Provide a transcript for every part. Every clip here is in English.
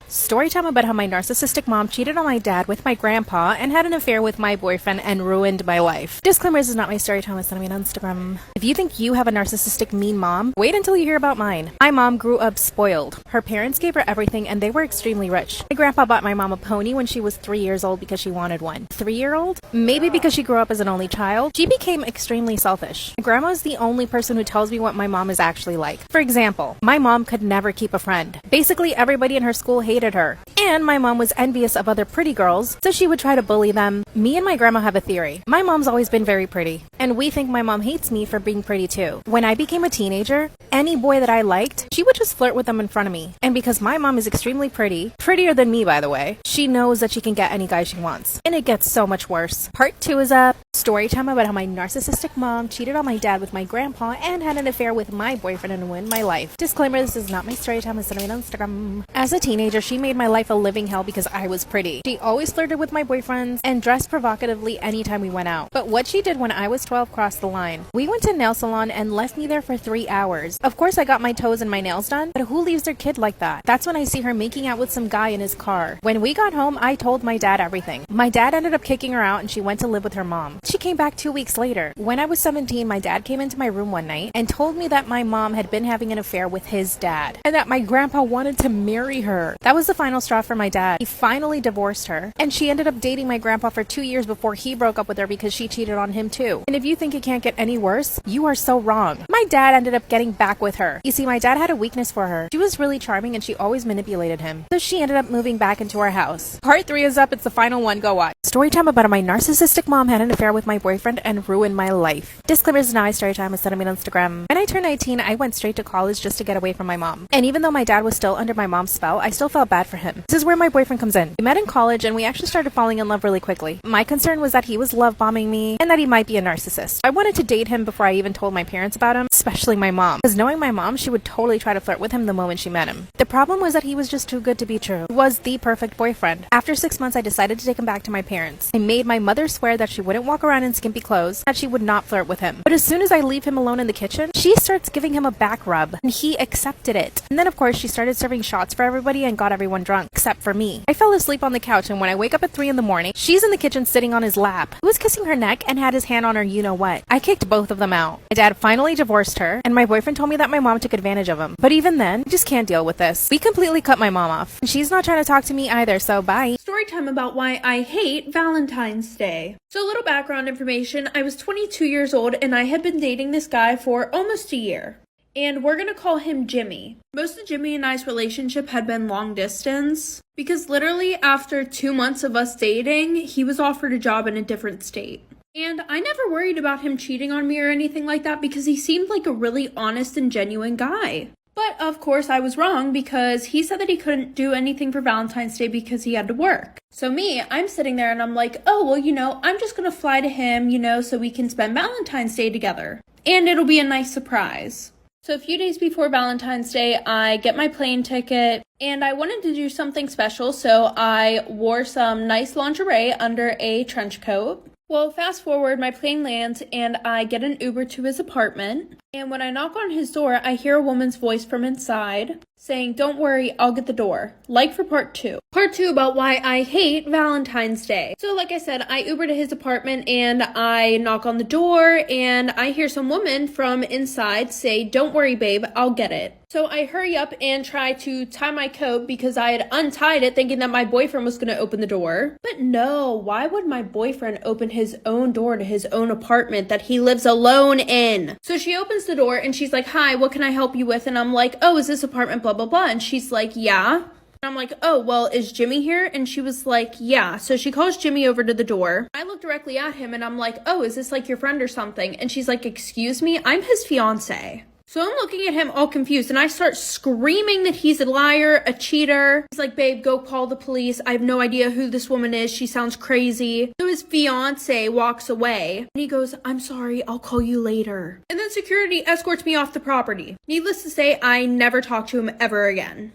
Story time about how my narcissistic mom cheated on my dad with my grandpa and had an affair with my boyfriend and ruined my life. Disclaimer, this is not my story time, it's not me on Instagram. If you think you have a narcissistic mean mom, wait until you hear about mine. My mom grew up spoiled. Her parents gave her everything and they were extremely rich. My grandpa bought my mom a pony when she was 3 years old because she wanted one. 3-year-old? Maybe because she grew up as an only child. She became extremely selfish. My grandma is the only person who tells me what my mom is actually like. For example, my mom could never keep a friend. Basically, everybody in her school hated her. And my mom was envious of other pretty girls, so she would try to bully them. Me and my grandma have a theory. My mom's always been very pretty, and we think my mom hates me for being pretty too. When I became a teenager, any boy that I liked, she would just flirt with them in front of me. And because my mom is extremely pretty, prettier than me by the way, she knows that she can get any guy she wants. And it gets so much worse. Part 2 is up. Story time about how my narcissistic mom cheated on my dad with my grandpa and had an affair with my boyfriend and ruined my life. Disclaimer, this is not my story time, it's on Instagram. As a teenager, she made my life a living hell because I was pretty. She always flirted with my boyfriends and dressed provocatively anytime we went out. But what she did when I was 12 crossed the line. We went to a nail salon and left me there for 3 hours. Of course I got my toes and my nails done, but who leaves their kid like that? That's when I see her making out with some guy in his car. When we got home, I told my dad everything. My dad ended up kicking her out and she went to live with her mom. She came back 2 weeks later. When I was 17, my dad came into my room one night and told me that my mom had been having an affair with his dad and that my grandpa wanted to marry her. That was the final straw for my dad. He finally divorced her and she ended up dating my grandpa for 2 years before he broke up with her because she cheated on him too. And if you think it can't get any worse, you are so wrong. My dad ended up getting back with her. You see, my dad had a weakness for her. She was really charming and she always manipulated him. So she ended up moving back into our house. Part 3 is up. It's the final one. Go watch. Story time about how my narcissistic mom had an affair with my boyfriend and ruined my life. Disclaimer, this is not my story time. It's on Instagram. When I turned 19, I went straight to college just to get away from my mom. And even though my dad was still under my mom's spell, I still felt bad for him. This is where my boyfriend comes in. We met in college and we actually started falling in love really quickly. My concern was that he was love bombing me and that he might be a narcissist. I wanted to date him before I even told my parents about him, especially my mom. Because knowing my mom, she would totally try to flirt with him the moment she met him. The problem was that he was just too good to be true. He was the perfect boyfriend. After 6 months, I decided to take him back to my parents. I made my mother swear that she wouldn't walk around in skimpy clothes, that she would not flirt with him. But as soon as I leave him alone in the kitchen, she starts giving him a back rub, and he accepted it. And then of course she started serving shots for everybody and got everyone drunk, except for me. I fell asleep on the couch, and when I wake up at 3 in the morning, she's in the kitchen sitting on his lap. He was kissing her neck and had his hand on her you-know-what. I kicked both of them out. My dad finally divorced her, and my boyfriend told me that my mom took advantage of him. But even then, I just can't deal with this. We completely cut my mom off. And she's not trying to talk to me either, so bye. Story time about why I hate Valentine's Day. So a little background information, I was 22 years old and I had been dating this guy for almost a year. And we're gonna call him Jimmy. Most of Jimmy and I's relationship had been long distance because literally after 2 months of us dating, he was offered a job in a different state. And I never worried about him cheating on me or anything like that because he seemed like a really honest and genuine guy. But of course I was wrong because he said that he couldn't do anything for Valentine's Day because he had to work. So me, I'm sitting there and I'm like, oh, well, I'm just gonna fly to him, so we can spend Valentine's Day together. And it'll be a nice surprise. So a few days before Valentine's Day, I get my plane ticket and I wanted to do something special. So I wore some nice lingerie under a trench coat. Well, fast forward, my plane lands and I get an Uber to his apartment. And when I knock on his door, I hear a woman's voice from inside saying, "Don't worry, I'll get the door." Like for part 2. Part 2 about why I hate Valentine's Day. So like I said, I Uber to his apartment and I knock on the door and I hear some woman from inside say, "Don't worry, babe, I'll get it." So I hurry up and try to tie my coat because I had untied it thinking that my boyfriend was going to open the door. But no, why would my boyfriend open his own door to his own apartment that he lives alone in? So she opens the door and she's like, "Hi, what can I help you with?" And I'm like, "Oh, is this apartment blah, blah, blah?" And she's like, "Yeah." And I'm like, "Oh, well, is Jimmy here?" And she was like, "Yeah." So she calls Jimmy over to the door. I look directly at him and I'm like, "Oh, is this like your friend or something?" And she's like, "Excuse me, I'm his fiance." So I'm looking at him all confused and I start screaming that he's a liar, a cheater. He's like, "Babe, go call the police. I have no idea who this woman is. She sounds crazy." So his fiance walks away and he goes, "I'm sorry, I'll call you later." And then security escorts me off the property. Needless to say, I never talked to him ever again.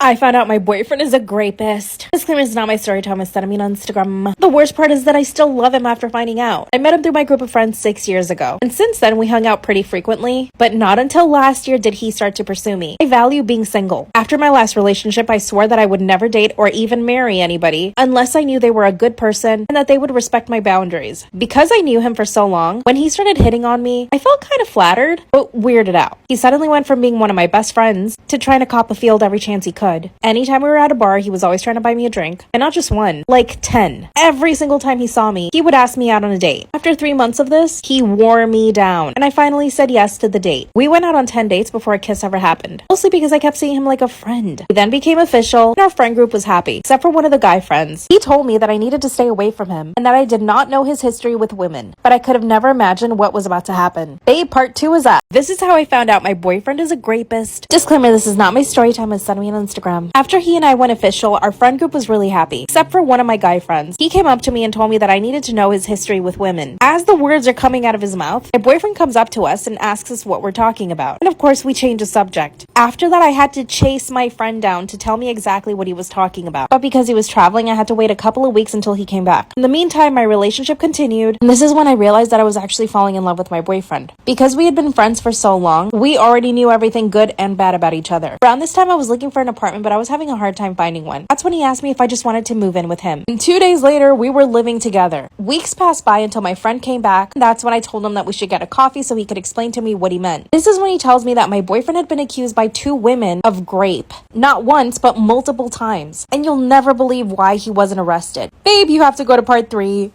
I found out my boyfriend is a rapist. Disclaimer, is not my story time. I said I mean on Instagram. The worst part is that I still love him after finding out. I met him through my group of friends 6 years ago. And since then, we hung out pretty frequently. But not until last year did he start to pursue me. I value being single. After my last relationship, I swore that I would never date or even marry anybody unless I knew they were a good person and that they would respect my boundaries. Because I knew him for so long, when he started hitting on me, I felt kind of flattered, but weirded out. He suddenly went from being one of my best friends to trying to cop a field every chance he could. Anytime we were at a bar, he was always trying to buy me a drink. And not just one, like 10. Every single time he saw me, he would ask me out on a date. After 3 months of this, he wore me down. And I finally said yes to the date. We went out on 10 dates before a kiss ever happened. Mostly because I kept seeing him like a friend. We then became official, and our friend group was happy. Except for one of the guy friends. He told me that I needed to stay away from him, and that I did not know his history with women. But I could have never imagined what was about to happen. Babe, part 2 is up. This is how I found out my boyfriend is a rapist. Disclaimer, this is not my story time. It's sent me on Instagram. After he and I went official, our friend group was really happy, except for one of my guy friends. He came up to me and told me that I needed to know his history with women. As the words are coming out of his mouth, my boyfriend comes up to us and asks us what we're talking about. And of course, we change the subject. After that, I had to chase my friend down to tell me exactly what he was talking about. But because he was traveling, I had to wait a couple of weeks until he came back. In the meantime, my relationship continued, and this is when I realized that I was actually falling in love with my boyfriend. Because we had been friends for so long, we already knew everything good and bad about each other. Around this time, I was looking for an apartment, but I was having a hard time finding one. That's when he asked me if I just wanted to move in with him. And 2 days later, we were living together. Weeks passed by until my friend came back. That's when I told him that we should get a coffee so he could explain to me what he meant. This is when he tells me that my boyfriend had been accused by 2 women of rape. Not once, but multiple times. And you'll never believe why he wasn't arrested. Babe, you have to go to part 3.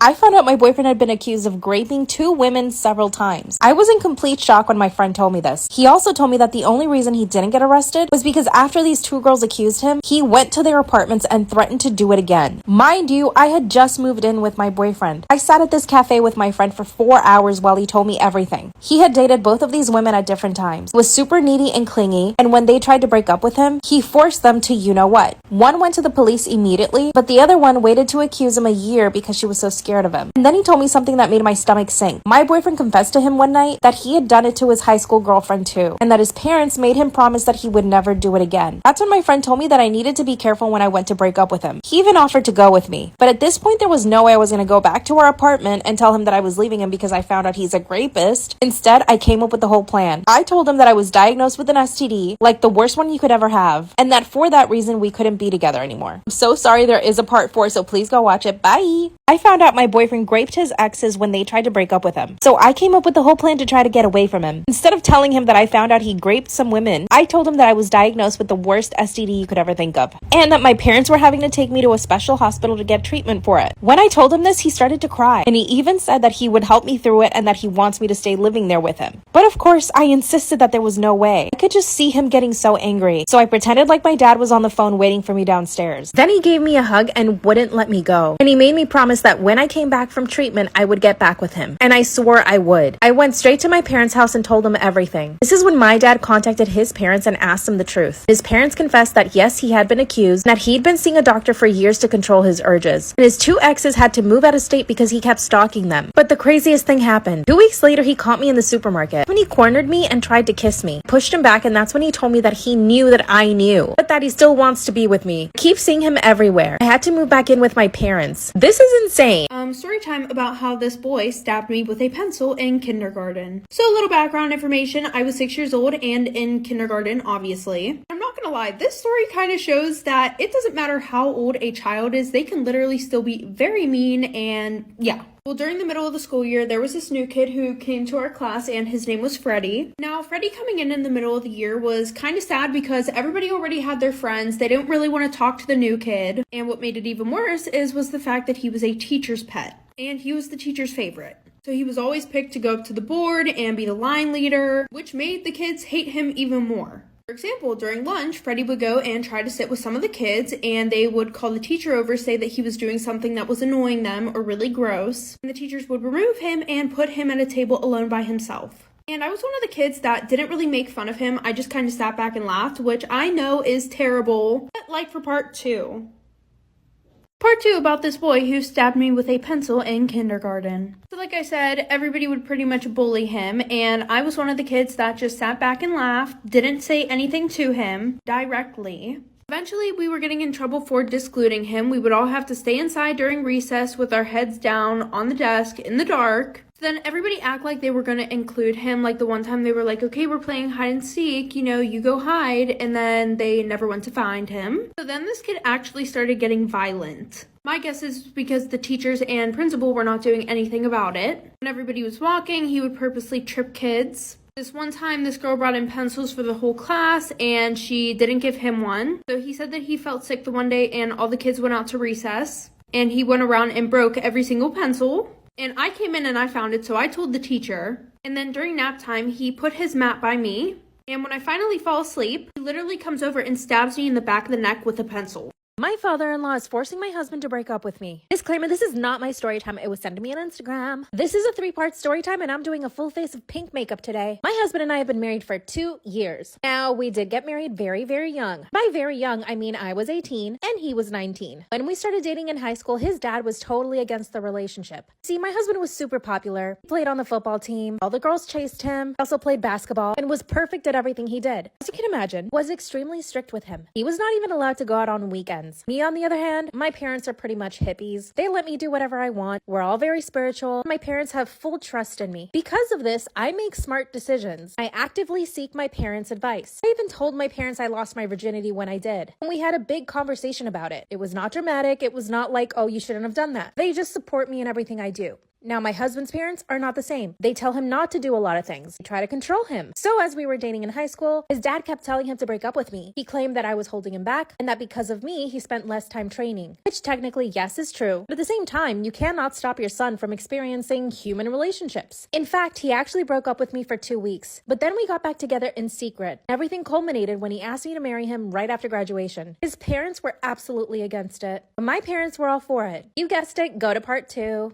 I found out my boyfriend had been accused of raping 2 women several times. I was in complete shock when my friend told me this. He also told me that the only reason he didn't get arrested was because after these 2 girls accused him, he went to their apartments and threatened to do it again. Mind you, I had just moved in with my boyfriend. I sat at this cafe with my friend for 4 hours while he told me everything. He had dated both of these women at different times, was super needy and clingy, and when they tried to break up with him, he forced them to you know what. One went to the police immediately, but the other one waited to accuse him a year because she was so scared of him. And then he told me something that made my stomach sink. My boyfriend confessed to him one night that he had done it to his high school girlfriend too, and that his parents made him promise that he would never do it again. That's when my friend told me that I needed to be careful when I went to break up with him. He even offered to go with me. But at this point, there was no way I was going to go back to our apartment and tell him that I was leaving him because I found out he's a rapist. Instead, I came up with the whole plan. I told him that I was diagnosed with an STD, like the worst one you could ever have, and that for that reason, we couldn't be together anymore. I'm so sorry there is a part 4, so please go watch it. Bye! I found out my boyfriend raped his exes when they tried to break up with him. So I came up with the whole plan to try to get away from him. Instead of telling him that I found out he raped some women, I told him that I was diagnosed with the worst STD you could ever think of, and that my parents were having to take me to a special hospital to get treatment for it. When I told him this, he started to cry, and he even said that he would help me through it and that he wants me to stay living there with him. But of course, I insisted that there was no way. I could just see him getting so angry, so I pretended like my dad was on the phone waiting for me downstairs. Then he gave me a hug and wouldn't let me go, and he made me promise that when I came back from treatment, I would get back with him. And I swore I would. I went straight to my parents' house and told them everything. This is when my dad contacted his parents and asked them the truth. His parents confessed that yes, he had been accused, and that he'd been seeing a doctor for years to control his urges. And his 2 exes had to move out of state because he kept stalking them. But the craziest thing happened. 2 weeks later, he caught me in the supermarket. When he cornered me and tried to kiss me, pushed him back, and that's when he told me that he knew that I knew, but that he still wants to be with me. I keep seeing him everywhere. I had to move back in with my parents. This is insane. Story time about how this boy stabbed me with a pencil in kindergarten. So a little background information. I was 6 years old and in kindergarten, obviously. I'm not gonna lie, this story kind of shows that it doesn't matter how old a child is, they can literally still be very mean, and yeah. Well, during the middle of the school year, there was this new kid who came to our class, and his name was Freddie. Now, Freddie coming in the middle of the year was kind of sad because everybody already had their friends. They didn't really want to talk to the new kid. And what made it even worse was the fact that he was a teacher's pet, and he was the teacher's favorite. So he was always picked to go up to the board and be the line leader, which made the kids hate him even more. For example, during lunch, Freddie would go and try to sit with some of the kids, and they would call the teacher over, say that he was doing something that was annoying them or really gross. And the teachers would remove him and put him at a table alone by himself. And I was one of the kids that didn't really make fun of him. I just kind of sat back and laughed, which I know is terrible. But like for part 2. Part 2 about this boy who stabbed me with a pencil in kindergarten. So like I said, everybody would pretty much bully him, and I was one of the kids that just sat back and laughed, didn't say anything to him directly. Eventually, we were getting in trouble for discluding him. We would all have to stay inside during recess with our heads down on the desk in the dark. Then everybody act like they were going to include him. Like the one time they were like, okay, we're playing hide and seek, you go hide. And then they never went to find him. So then this kid actually started getting violent. My guess is because the teachers and principal were not doing anything about it. When everybody was walking, he would purposely trip kids. This one time, this girl brought in pencils for the whole class, and she didn't give him one. So he said that he felt sick the one day, and all the kids went out to recess. And he went around and broke every single pencil. And I came in and I found it, so I told the teacher. And then during nap time, he put his mat by me. And when I finally fall asleep, he literally comes over and stabs me in the back of the neck with a pencil. My father-in-law is forcing my husband to break up with me. Disclaimer, this is not my story time. It was sent to me on Instagram. This is a 3-part story time, and I'm doing a full face of pink makeup today. My husband and I have been married for 2 years. Now, we did get married very, very young. By very young, I mean I was 18 and he was 19. When we started dating in high school, his dad was totally against the relationship. See, my husband was super popular. He played on the football team. All the girls chased him. He also played basketball and was perfect at everything he did. As you can imagine, was extremely strict with him. He was not even allowed to go out on weekends. Me, on the other hand, my parents are pretty much hippies. They let me do whatever I want. We're all very spiritual. My parents have full trust in me. Because of this, I make smart decisions. I actively seek my parents' advice. I even told my parents I lost my virginity when I did. And we had a big conversation about it. It was not dramatic. It was not like, oh, you shouldn't have done that. They just support me in everything I do. Now, my husband's parents are not the same. They tell him not to do a lot of things. They try to control him. So as we were dating in high school, his dad kept telling him to break up with me. He claimed that I was holding him back and that because of me, he spent less time training. Which technically, yes, is true. But at the same time, you cannot stop your son from experiencing human relationships. In fact, he actually broke up with me for 2 weeks. But then we got back together in secret. Everything culminated when he asked me to marry him right after graduation. His parents were absolutely against it. But my parents were all for it. You guessed it, go to part 2.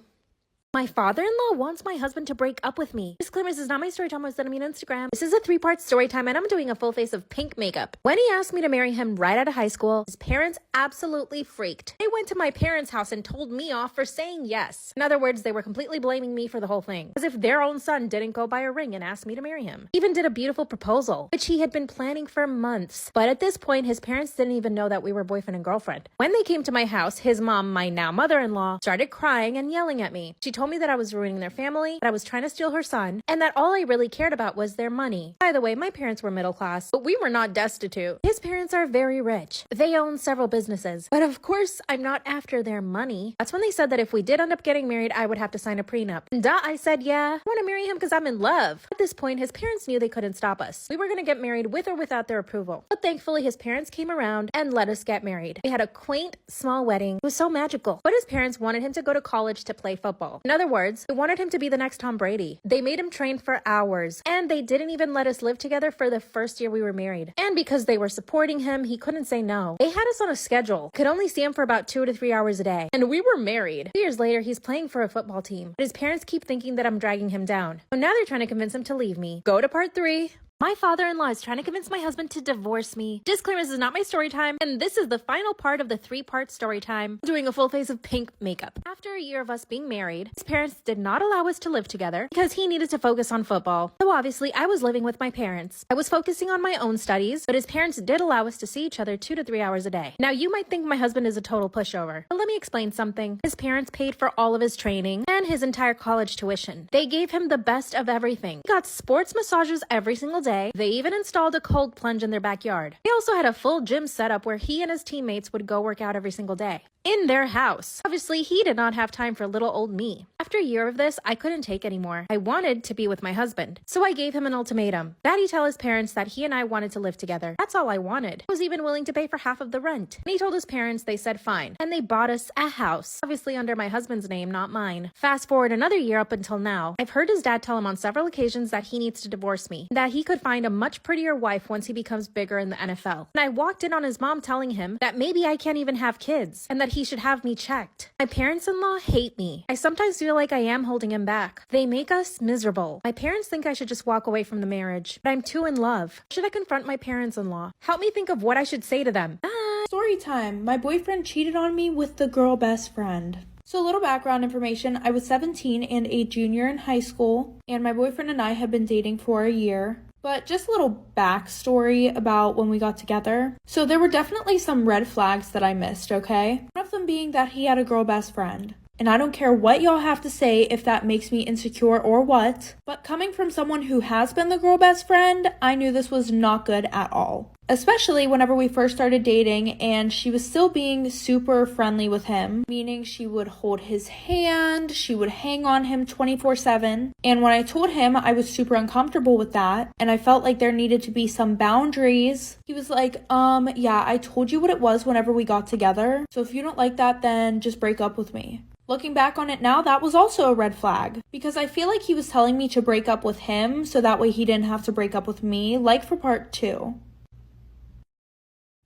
My father-in-law wants my husband to break up with me. Disclaimer, this is not my story time. I was sending me on Instagram. This is a 3-part story time, and I'm doing a full face of pink makeup. When he asked me to marry him right out of high school, his parents absolutely freaked. They went to my parents' house and told me off for saying yes. In other words, they were completely blaming me for the whole thing, as if their own son didn't go buy a ring and ask me to marry him. Even did a beautiful proposal, which he had been planning for months. But at this point, his parents didn't even know that we were boyfriend and girlfriend. When they came to my house, his mom, my now mother-in-law, started crying and yelling at me. She told me that I was ruining their family, that I was trying to steal her son, and that all I really cared about was their money. By the way, my parents were middle class, but we were not destitute. His parents are very rich. They own several businesses. But of course, I'm not after their money. That's when they said that if we did end up getting married, I would have to sign a prenup. Duh, I said, yeah, I want to marry him because I'm in love. At this point, his parents knew they couldn't stop us. We were going to get married with or without their approval. But thankfully, his parents came around and let us get married. We had a quaint, small wedding. It was so magical. But his parents wanted him to go to college to play football. In other words, they wanted him to be the next Tom Brady. They made him train for hours, and they didn't even let us live together for the first year we were married. And because they were supporting him, he couldn't say no. They had us on a schedule. Could only see him for about 2 to 3 hours a day. And we were married. 2 years later, he's playing for a football team. But his parents keep thinking that I'm dragging him down. So now they're trying to convince him to leave me. Go to part 3. My father-in-law is trying to convince my husband to divorce me. Disclaimer, this is not my story time, and this is the final part of the 3-part story time. I'm doing a full face of pink makeup. After a year of us being married, his parents did not allow us to live together because he needed to focus on football. So obviously, I was living with my parents. I was focusing on my own studies, but his parents did allow us to see each other 2 to 3 hours a day. Now, you might think my husband is a total pushover, but let me explain something. His parents paid for all of his training and his entire college tuition. They gave him the best of everything. He got sports massages every single day. They even installed a cold plunge in their backyard. They also had a full gym setup where he and his teammates would go work out every single day. In their house. Obviously, he did not have time for little old me. After a year of this, I couldn't take anymore. I wanted to be with my husband. So I gave him an ultimatum. That he tell his parents that he and I wanted to live together. That's all I wanted. I was even willing to pay for half of the rent. And he told his parents, they said fine. And they bought us a house. Obviously under my husband's name, not mine. Fast forward another year up until now. I've heard his dad tell him on several occasions that he needs to divorce me. That he could find a much prettier wife once he becomes bigger in the NFL. And I walked in on his mom telling him that maybe I can't even have kids. And that he should have me checked. My parents-in-law hate me. I sometimes feel like I am holding him back. They make us miserable. My parents think I should just walk away from the marriage, but I'm too in love. Should I confront my parents-in-law? Help me think of what I should say to them. Bye. Storytime. My boyfriend cheated on me with the girl best friend. So a little background information. I was 17 and a junior in high school, and my boyfriend and I had been dating for a year. But just a little backstory about when we got together. So there were definitely some red flags that I missed, okay? One of them being that he had a girl best friend. And I don't care what y'all have to say if that makes me insecure or what, but coming from someone who has been the girl best friend, I knew this was not good at all. Especially whenever we first started dating and she was still being super friendly with him, meaning she would hold his hand, she would hang on him 24/7. And when I told him I was super uncomfortable with that and I felt like there needed to be some boundaries, he was like, yeah, I told you what it was whenever we got together. So if you don't like that, then just break up with me. Looking back on it now, that was also a red flag because I feel like he was telling me to break up with him so that way he didn't have to break up with me, like for part 2.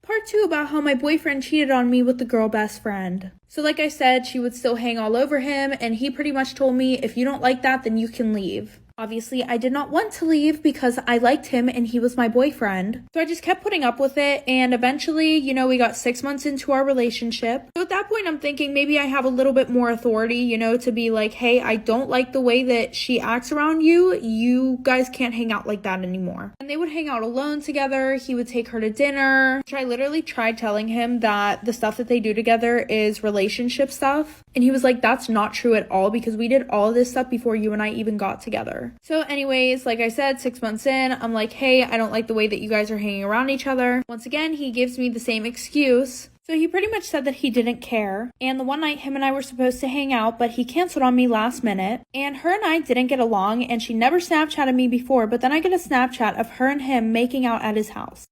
Part 2 about how my boyfriend cheated on me with the girl best friend. So like I said, she would still hang all over him and he pretty much told me, if you don't like that, then you can leave. Obviously, I did not want to leave because I liked him and he was my boyfriend. So I just kept putting up with it, and eventually, we got 6 months into our relationship. So at that point, I'm thinking maybe I have a little bit more authority, to be like, hey, I don't like the way that she acts around you. You guys can't hang out like that anymore. And they would hang out alone together. He would take her to dinner. I literally tried telling him that the stuff that they do together is relationship stuff. And he was like, that's not true at all because we did all of this stuff before you and I even got together. So anyways, like I said, 6 months in, I'm like, hey, I don't like the way that you guys are hanging around each other. Once again, he gives me the same excuse. So he pretty much said that he didn't care. And the one night him and I were supposed to hang out, but he canceled on me last minute. And her and I didn't get along and she never Snapchatted me before, but then I get a Snapchat of her and him making out at his house.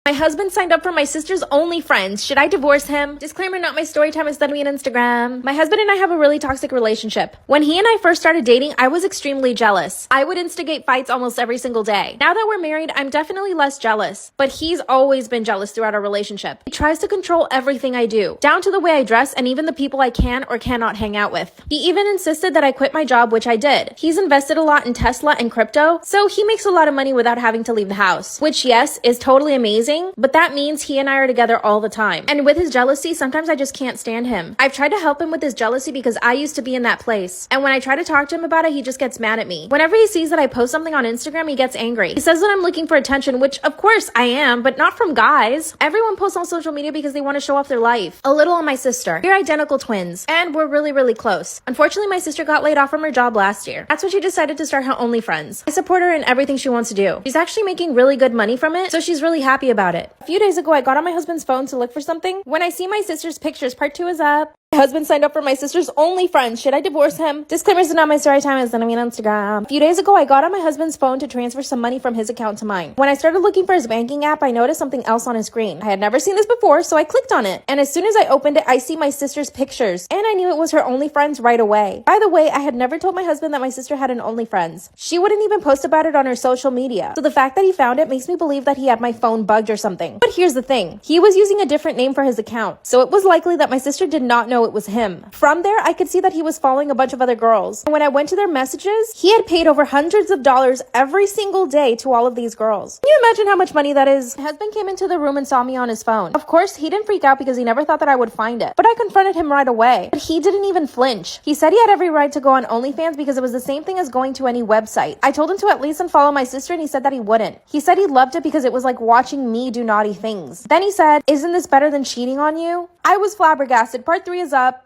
My husband signed up for my sister's OnlyFriends. Should I divorce him? Disclaimer, not my Storytime, instead of me on Instagram. My husband and I have a really toxic relationship. When he and I first started dating, I was extremely jealous. I would instigate fights almost every single day. Now that we're married, I'm definitely less jealous. But he's always been jealous throughout our relationship. He tries to control everything I do, down to the way I dress and even the people I can or cannot hang out with. He even insisted that I quit my job, which I did. He's invested a lot in Tesla and crypto, so he makes a lot of money without having to leave the house. Which, yes, is totally amazing. But that means he and I are together all the time. And with his jealousy, sometimes I just can't stand him. I've tried to help him with his jealousy because I used to be in that place. And when I try to talk to him about it, he just gets mad at me. Whenever he sees that I post something on Instagram, he gets angry. He says that I'm looking for attention, which of course I am, but not from guys. Everyone posts on social media because they want to show off their life. A little on my sister. We're identical twins. And we're really, really close. Unfortunately, my sister got laid off from her job last year. That's when she decided to start her OnlyFriends. I support her in everything she wants to do. She's actually making really good money from it, so she's really happy about it. A few days ago, I got on my husband's phone to look for something. When I see my sister's pictures, part 2 is up. My husband signed up for my sister's OnlyFriends. Should I divorce him? Disclaimers are not my Storytime, it's not me on Instagram. A few days ago, I got on my husband's phone to transfer some money from his account to mine. When I started looking for his banking app, I noticed something else on his screen. I had never seen this before, so I clicked on it. And as soon as I opened it, I see my sister's pictures. And I knew it was her OnlyFriends right away. By the way, I had never told my husband that my sister had an OnlyFriends. She wouldn't even post about it on her social media. So the fact that he found it makes me believe that he had my phone bugged or something. But here's the thing. He was using a different name for his account. So it was likely that my sister did not know it was him. From there, I could see that he was following a bunch of other girls. And when I went to their messages, he had paid over hundreds of dollars every single day to all of these girls. Can you imagine how much money that is? My husband came into the room and saw me on his phone. Of course, he didn't freak out because he never thought that I would find it. But I confronted him right away. But he didn't even flinch. He said he had every right to go on OnlyFans because it was the same thing as going to any website. I told him to at least unfollow my sister and he said that he wouldn't. He said he loved it because it was like watching me do naughty things. Then he said, "Isn't this better than cheating on you?" I was flabbergasted. Part 3 is up.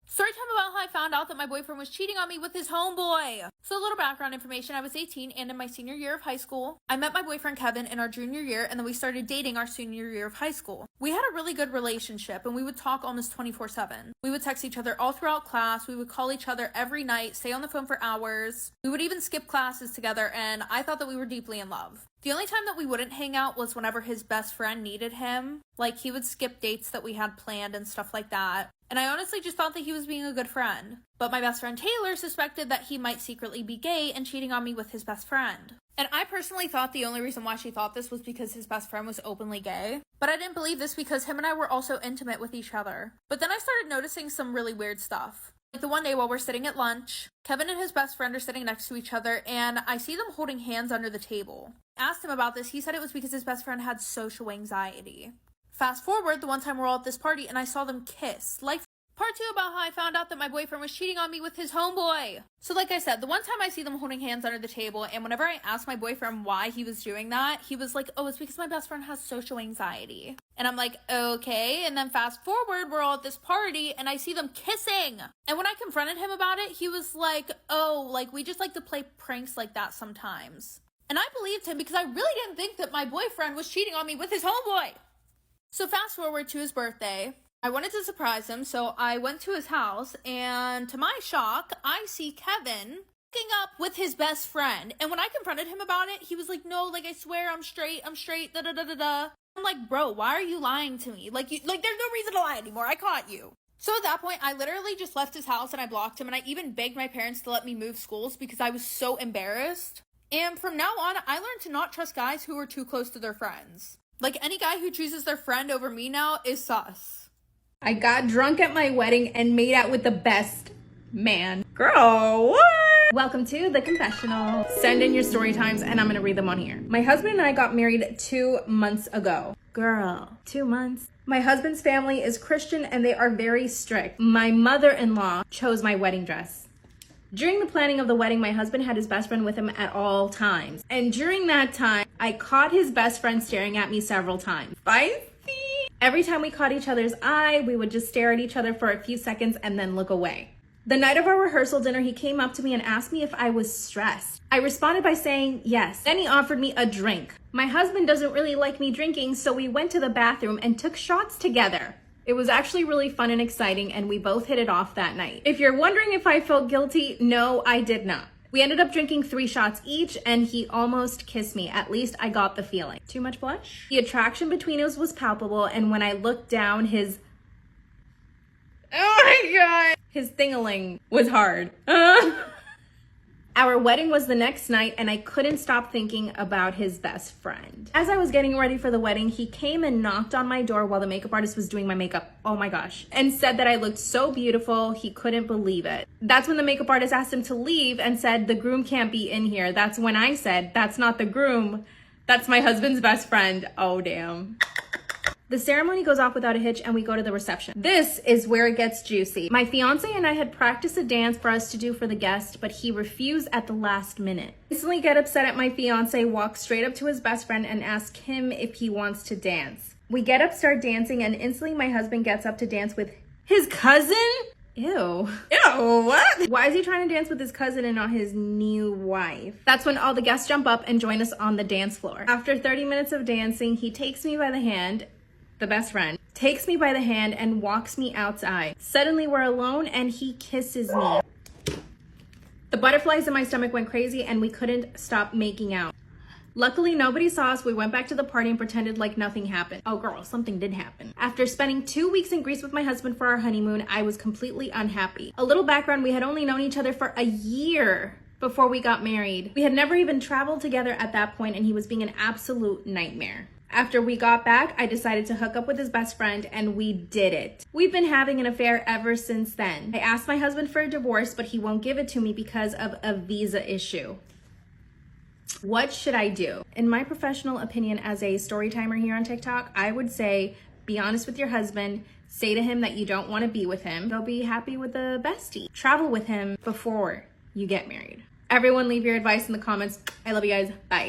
Story time about how I found out that my boyfriend was cheating on me with his homeboy. So a little background information. I was 18 and in my senior year of high school. I met my boyfriend Kevin in our junior year and then we started dating our senior year of high school. We had a really good relationship and we would talk almost 24/7. We would text each other all throughout class. We would call each other every night, stay on the phone for hours. We would even skip classes together and I thought that we were deeply in love. The only time that we wouldn't hang out was whenever his best friend needed him. Like, he would skip dates that we had planned and stuff like that. And I honestly just thought that he was being a good friend. But my best friend Taylor suspected that he might secretly be gay and cheating on me with his best friend. And I personally thought the only reason why she thought this was because his best friend was openly gay. But I didn't believe this because him and I were also intimate with each other. But then I started noticing some really weird stuff. Like the one day while we're sitting at lunch, Kevin and his best friend are sitting next to each other and I see them holding hands under the table. I asked him about this. He said it was because his best friend had social anxiety. Fast forward, the one time we're all at this party and I saw them kiss. Like, part 2 about how I found out that my boyfriend was cheating on me with his homeboy. So like I said, the one time I see them holding hands under the table, and whenever I asked my boyfriend why he was doing that, he was like, oh, it's because my best friend has social anxiety. And I'm like, okay. And then fast forward, we're all at this party and I see them kissing. And when I confronted him about it, he was like, oh, like we just like to play pranks like that sometimes. And I believed him because I really didn't think that my boyfriend was cheating on me with his homeboy. So fast forward to his birthday. I wanted to surprise him, so I went to his house, and to my shock, I see Kevin hooking up with his best friend. And when I confronted him about it, he was like, no, like, I swear I'm straight, da-da-da-da-da. I'm like, bro, why are you lying to me? Like, there's no reason to lie anymore. I caught you. So at that point, I literally just left his house and I blocked him, and I even begged my parents to let me move schools because I was so embarrassed. And from now on, I learned to not trust guys who are too close to their friends. Like, any guy who chooses their friend over me now is sus. I got drunk at my wedding and made out with the best man. Girl, what? Welcome to the confessional. Send in your story times and I'm gonna read them on here. My husband and I got married 2 months ago. Girl, 2 months? My husband's family is Christian and they are very strict. My mother-in-law chose my wedding dress. During the planning of the wedding, my husband had his best friend with him at all times. And during that time, I caught his best friend staring at me several times. Every time we caught each other's eye, we would just stare at each other for a few seconds and then look away. The night of our rehearsal dinner, he came up to me and asked me if I was stressed. I responded by saying yes. Then he offered me a drink. My husband doesn't really like me drinking, so we went to the bathroom and took shots together. It was actually really fun and exciting, and we both hit it off that night. If you're wondering if I felt guilty, no, I did not. We ended up drinking 3 shots each, and he almost kissed me. At least I got the feeling. Too much blush? The attraction between us was palpable, and when I looked down, his thing-a-ling was hard. Our wedding was the next night, and I couldn't stop thinking about his best friend. As I was getting ready for the wedding, he came and knocked on my door while the makeup artist was doing my makeup. Oh my gosh. And said that I looked so beautiful, he couldn't believe it. That's when the makeup artist asked him to leave and said, the groom can't be in here. That's when I said, that's not the groom. That's my husband's best friend. Oh, damn. The ceremony goes off without a hitch and we go to the reception. This is where it gets juicy. My fiance and I had practiced a dance for us to do for the guest, but he refused at the last minute. I instantly get upset at my fiance, walk straight up to his best friend and ask him if he wants to dance. We get up, start dancing, and instantly my husband gets up to dance with his cousin? Ew. Ew, what? Why is he trying to dance with his cousin and not his new wife? That's when all the guests jump up and join us on the dance floor. After 30 minutes of dancing, he takes me by the hand. The best friend takes me by the hand and walks me outside. Suddenly we're alone and he kisses me. The butterflies in my stomach went crazy and we couldn't stop making out. Luckily, nobody saw us. We went back to the party and pretended like nothing happened. Oh girl, something did happen. After spending 2 weeks in Greece with my husband for our honeymoon, I was completely unhappy. A little background, we had only known each other for a year before we got married. We had never even traveled together at that point and he was being an absolute nightmare. After we got back, I decided to hook up with his best friend and we did it. We've been having an affair ever since then. I asked my husband for a divorce, but he won't give it to me because of a visa issue. What should I do? In my professional opinion as a story timer here on TikTok, I would say be honest with your husband, say to him that you don't want to be with him. They'll be happy with the bestie. Travel with him before you get married. Everyone leave your advice in the comments. I love you guys. Bye.